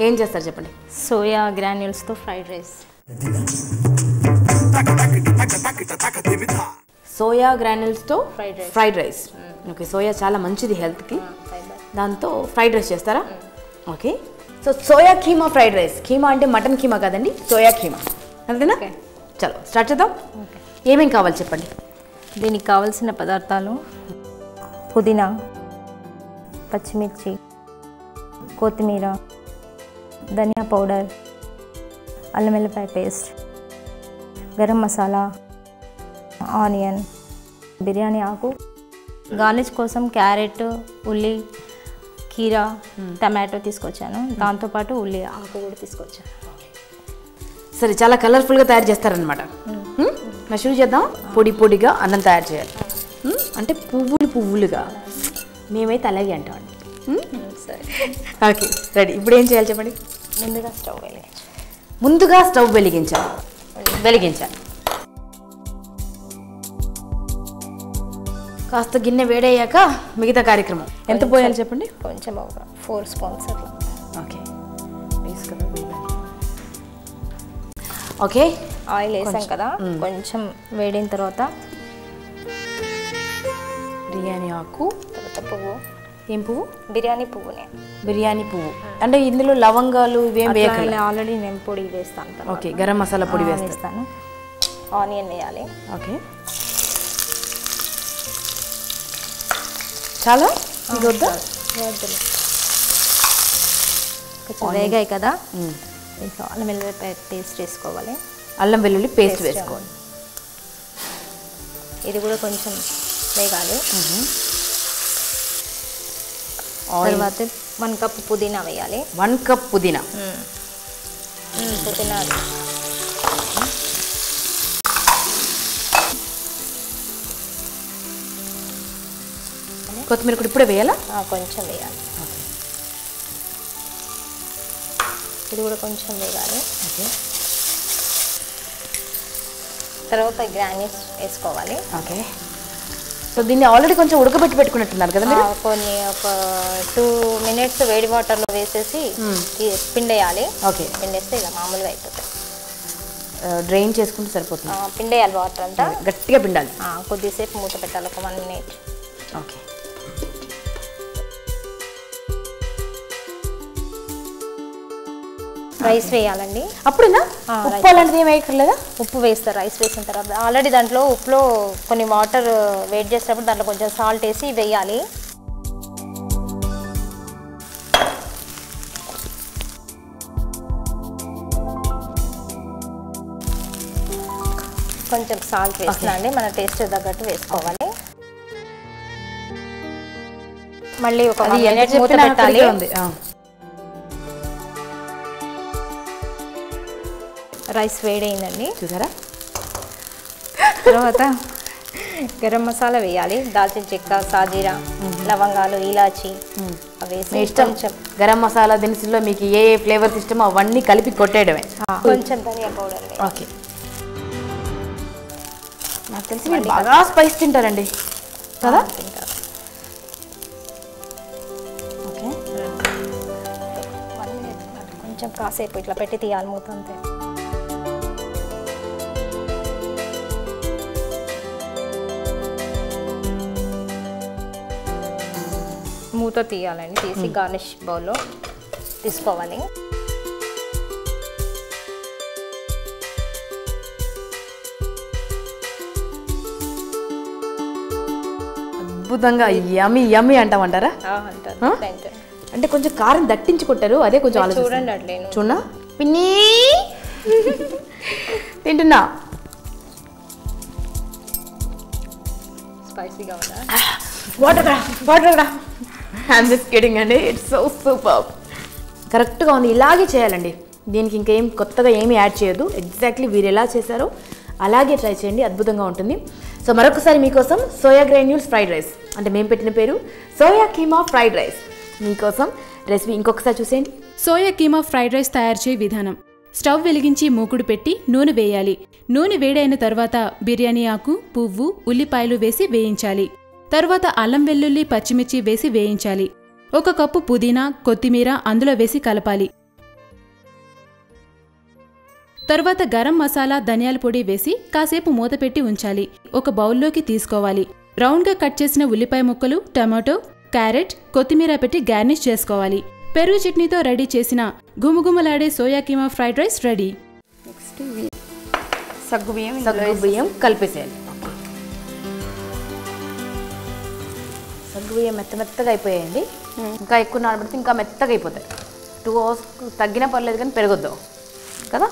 ఏం చేస్తారు చెప్పండి? సోయా గ్రాన్యూల్స్తో ఫ్రైడ్ రైస్. సోయా గ్రాన్యూల్స్తో ఫ్రైడ్ రైస్. ఓకే, సోయా చాలా మంచిది హెల్త్కి, దాంతో ఫ్రైడ్ రైస్ చేస్తారా? Okay, so soya keema fried rice. Keema అంటే మటన్ కీమా కాదండి, సోయా కీమా, అంతేనా? చలో స్టార్ట్ చేద్దాం. ఏమేం కావాలి చెప్పండి? దీనికి కావాల్సిన పదార్థాలు పుదీనా, పచ్చిమిర్చి, కొత్తిమీర, ధనియా పౌడర్, అల్లం వెల్లిపాయ పేస్ట్, గరం మసాలా, ఆనియన్, బిర్యానీ ఆకు, గార్నిష్ కోసం క్యారెట్, ఉల్లి, కీరా, టమాటో తీసుకొచ్చాను. దాంతోపాటు ఉల్లి ఆకు కూడా తీసుకొచ్చాను. సరే, చాలా కలర్ఫుల్గా తయారు చేస్తారనమాట. మరి షురూ చేద్దాం. పొడి పొడిగా అన్నం తయారు చేయాలి, అంటే పువ్వులుగా. మేమైతే అలాగే అంటామండి. సరే, ఓకే, రెడీ. ఇప్పుడు ఏం చేయాలి చెప్పండి? ముందుగా స్టవ్ వెలిగించాలి. కాస్త గిన్నె వేడయ్యాక మిగతా కార్యక్రమం. ఎంత పోయాలి చెప్పండి? కొంచెం ఒక 4 స్పూన్స్ అట్లా. ఓకే, ఓకే, ఆయిల్ వేసాం కదా, కొంచెం వేడిన తర్వాత బిర్యానీ ఆకు, తర్వాత పువ్వు. ఏం పువ్వు? బిర్యానీ పువ్వునే. బిర్యానీ పువ్వు అంటే ఇందులో లవంగాలు ఇవేం వేయాలి? ఆల్రెడీ నేను పొడి వేస్తాను. ఓకే, గరం మసాలా పొడి వేస్తాను. ఆనియన్ వేయాలి. ఓకే, చాలా వద్దా? కొంచెం వేగాయి కదా, ఇంకా అల్లం వెల్లుల్లి పేస్ట్ వేసుకోవాలి. అల్లం వెల్లుల్లి పేస్ట్ వేసుకోవాలి. ఇది కూడా కొంచెం వేగాలి. తర్వాత 1 కప్ పుదీనా వేయాలి. 1 కప్ పుదీనా. పుదీనా కొత్తిమీర కూడా ఇప్పుడే వేయాలా? కొంచెం వేయాలి. ఇది కూడా కొంచెం వేగాలి. ఓకే, తర్వాత గ్రానైట్స్ వేసుకోవాలి. ఓకే, సో దీన్ని ఆల్రెడీ కొంచెం ఉడకబెట్టి పెట్టుకున్నట్టున్నారు కదా మీరు? కొన్ని ఒక 2 మినిట్స్ వేడి వాటర్లో వేసేసి పిండేయాలి. ఓకే, పిండేస్తే ఇలా మామూలుగా అయిపోతుంది. డ్రైన్ చేసుకుంటే సరిపోతుంది. పిండేయాలి వాటర్ అంతా, గట్టిగా పిండాలి. కొద్దిసేపు మూత పెట్టాలి, ఒక 1 మినిట్. ఓకే, రైస్ వేయాలండి. అప్పుడేనా? ఉప్పు అలాంటిది ఏమి వేయక్కర్లేదా? ఉప్పు వేస్తారు రైస్ వేసిన తర్వాత. ఆల్రెడీ దాంట్లో ఉప్పులో కొన్ని వాటర్ వేడి చేసేటప్పుడు దాంట్లో కొంచెం సాల్ట్ వేసి వేయాలి. కొంచెం సాల్ట్ వేస్తున్నాండి, మన టేస్ట్ తగ్గట్టు వేసుకోవాలి. మళ్ళీ ఒక 1 మినిట్ మూత పెట్టాలి. రైస్ వేడైందండి, చూసారా? తర్వాత గరం మసాలా వేయాలి. దాల్చిన చెక్క, సాజీరా, లవంగాలు, ఇలాచి వేసి ఇష్టం. గరం మసాలా దినుసుల్లో మీకు ఏ ఫ్లేవర్స్ ఇష్టమో అవన్నీ కలిపి కొట్టేయడమే. కొంచెం ధనియా పౌడర్. ఓకే, నాకు తెలిసి మీరు బాగా స్పైస్ తింటారండి కదా? ఓకే, కొంచెం కాసేపు ఇట్లా పెట్టి తీయాలి మూత అంతే. మూత తీయాలండి, తీసి గార్నిష్ బౌల్లో తీసుకోవాలి. అద్భుతంగా యమ్మీ యమ్మీ అంటామంటారా? అంటే కొంచెం కారం దట్టించి కొట్టారు, అదే కొంచెం ఆలోచన. చూడండి అట్లే చూడనా పిన్ని తింటున్నా. స్పైసీగా ఉందా? వాటర్ ఐఎమ్ జస్ట్ కిడింగ్ అండి, ఇట్స్ సో సూపర్. కరెక్ట్గా ఉంది. ఇలాగే చేయాలండి, దీనికి ఇంకేం కొత్తగా ఏమీ యాడ్ చేయొద్దు. ఎగ్జాక్ట్లీ వీరు ఎలా చేశారో అలాగే ట్రై చేయండి, అద్భుతంగా ఉంటుంది. సో మరొకసారి మీకోసం సోయా గ్రాన్యూల్స్ ఫ్రైడ్ రైస్, అంటే మేము పెట్టిన పేరు సోయా కీమా ఫ్రైడ్ రైస్. మీకోసం రెసిపీ ఇంకొకసారి చూసేయండి. సోయా కీమా ఫ్రైడ్ రైస్ తయారు చేయ విధానం: స్టవ్ వెలిగించి మూకుడు పెట్టి నూనె వేయాలి. నూనె వేడైన తర్వాత బిర్యానీ ఆకు, పువ్వు, ఉల్లిపాయలు వేసి వేయించాలి. తర్వాత అల్లం వెల్లుల్లి పచ్చిమిర్చి వేసి వేయించాలి. 1 కప్పు పుదీనా, కొత్తిమీర అందులో వేసి కలపాలి. తర్వాత గరం మసాలా ధనియాల పొడి వేసి కాసేపు మూత పెట్టి ఉంచాలి. ఒక బౌల్లోకి తీసుకోవాలి. రౌండ్గా కట్ చేసిన ఉల్లిపాయ ముక్కలు, టమాటో, క్యారెట్, కొత్తిమీర పెట్టి గార్నిష్ చేసుకోవాలి. పెరుగు చట్నీతో రెడీ చేసిన గుమగుమలాడే soya keema fried rice ready. Next సగ్గు బియ్యం కలిపేసేయాలి. సగ్గు బియ్యం మెత్తగా అయిపోయాయండి. ఇంకా ఎక్కువ నానబెడితే ఇంకా మెత్తగా అయిపోతాయి. 2 hours తగ్గినా పర్లేదు కానీ పెరగొద్దు కదా.